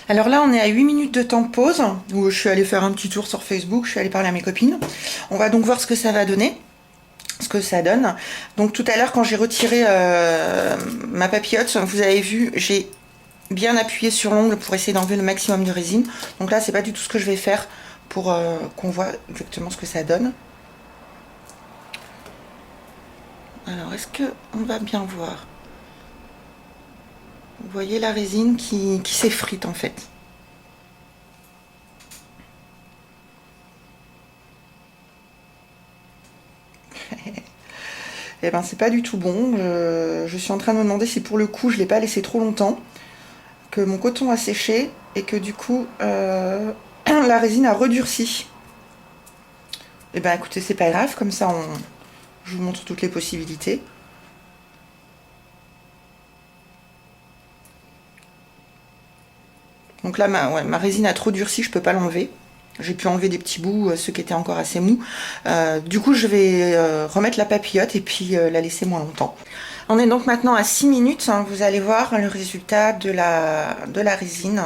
Alors là, on est à 8 minutes de temps de pause, où je suis allée faire un petit tour sur Facebook, je suis allée parler à mes copines. On va donc voir ce que ça va donner, ce que ça donne. Donc tout à l'heure, quand j'ai retiré ma papillote, vous avez vu, j'ai bien appuyé sur l'ongle pour essayer d'enlever le maximum de résine. Donc là, c'est pas du tout ce que je vais faire pour qu'on voit exactement ce que ça donne. Alors, est-ce que on va bien voir? Vous voyez la résine qui s'effrite en fait. Et ben c'est pas du tout bon. Je suis en train de me demander si pour le coup je l'ai pas laissé trop longtemps, que mon coton a séché et que du coup la résine a redurci. Et ben écoutez, c'est pas grave, comme ça je vous montre toutes les possibilités. Donc là ma résine a trop durci, je peux pas l'enlever. J'ai pu enlever des petits bouts, ceux qui étaient encore assez mous. Du coup, je vais remettre la papillote et puis la laisser moins longtemps. On est donc maintenant à 6 minutes. Hein, vous allez voir le résultat de la résine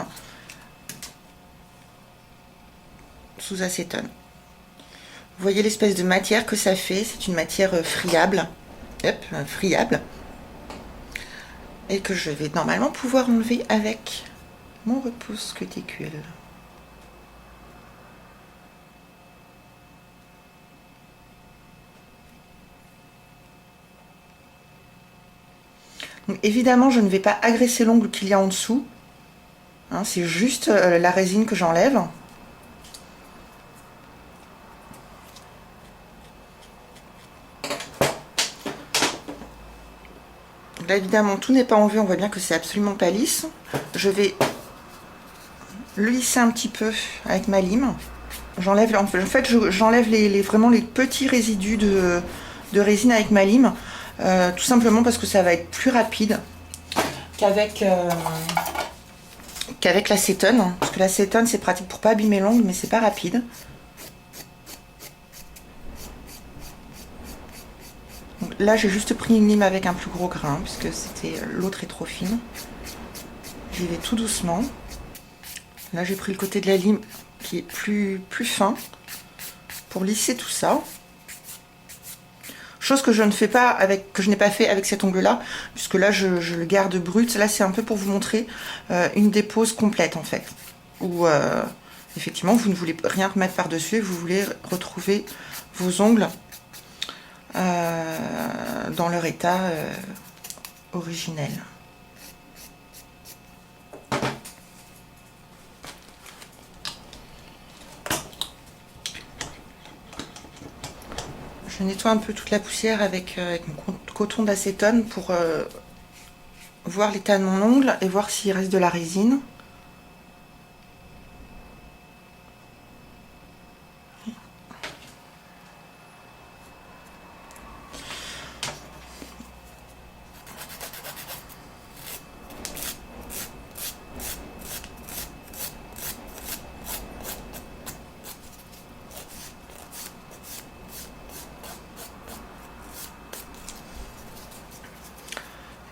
sous acétone. Vous voyez l'espèce de matière que ça fait. C'est une matière friable. Hop, friable. Et que je vais normalement pouvoir enlever avec mon repousse cuticule. Donc, évidemment, je ne vais pas agresser l'ongle qu'il y a en dessous. Hein, c'est juste la résine que j'enlève. Là, évidemment, tout n'est pas enlevé. On voit bien que c'est absolument pas lisse. Je vais le lisser un petit peu avec ma lime. J'enlève, en fait, j'enlève vraiment les petits résidus de résine avec ma lime. Tout simplement parce que ça va être plus rapide qu'avec l'acétone. Parce que l'acétone, c'est pratique pour pas abîmer l'ongle, mais c'est pas rapide. Donc là, j'ai juste pris une lime avec un plus gros grain, puisque l'autre est trop fine. J'y vais tout doucement. Là, j'ai pris le côté de la lime qui est plus fin pour lisser tout ça. Chose que je ne fais pas que je n'ai pas fait avec cet ongle-là, puisque là, je le garde brut. Là, c'est un peu pour vous montrer une dépose complète, en fait. Où, effectivement, vous ne voulez rien remettre par-dessus et vous voulez retrouver vos ongles dans leur état originel. Je nettoie un peu toute la poussière avec mon coton d'acétone pour voir l'état de mon ongle et voir s'il reste de la résine.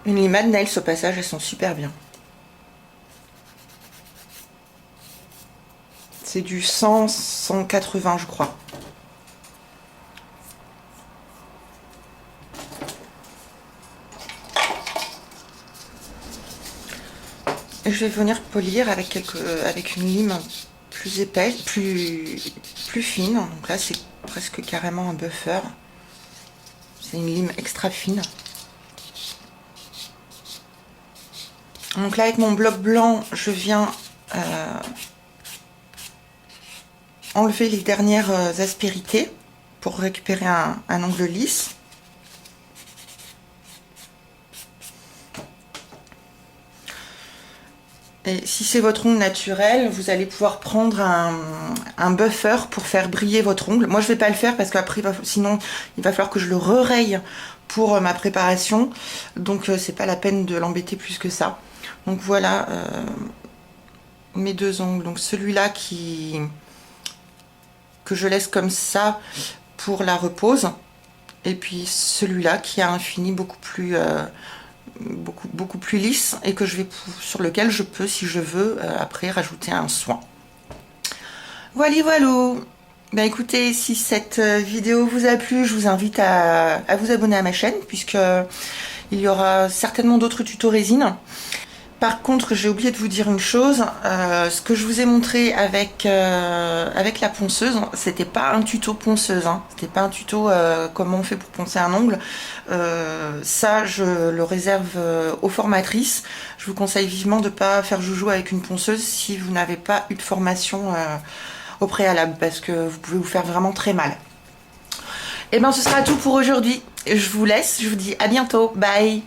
Une limade nails au passage, elles sont super bien. C'est du 100, 180 je crois. Et je vais venir polir avec une lime plus épaisse, plus fine. Donc là c'est presque carrément un buffer. C'est une lime extra fine. Donc là avec mon bloc blanc, je viens enlever les dernières aspérités pour récupérer un ongle lisse. Et si c'est votre ongle naturel, vous allez pouvoir prendre un buffer pour faire briller votre ongle. Moi, je ne vais pas le faire parce qu'après, sinon, il va falloir que je le raye pour ma préparation. Donc, c'est pas la peine de l'embêter plus que ça. Donc, voilà mes deux ongles. Donc, celui-là que je laisse comme ça pour la repose. Et puis, celui-là qui a un fini beaucoup plus beaucoup plus lisse et que sur lequel je peux, si je veux, après rajouter un soin. Voilà, voilà. Ben écoutez, si cette vidéo vous a plu, je vous invite à vous abonner à ma chaîne, puisque il y aura certainement d'autres tutos résine. Par contre, j'ai oublié de vous dire une chose, ce que je vous ai montré avec la ponceuse, c'était pas un tuto ponceuse, hein. C'était pas un tuto comment on fait pour poncer un ongle. Ça, je le réserve aux formatrices. Je vous conseille vivement de ne pas faire joujou avec une ponceuse si vous n'avez pas eu de formation au préalable, parce que vous pouvez vous faire vraiment très mal. Et bien, ce sera tout pour aujourd'hui. Je vous laisse, je vous dis à bientôt, bye.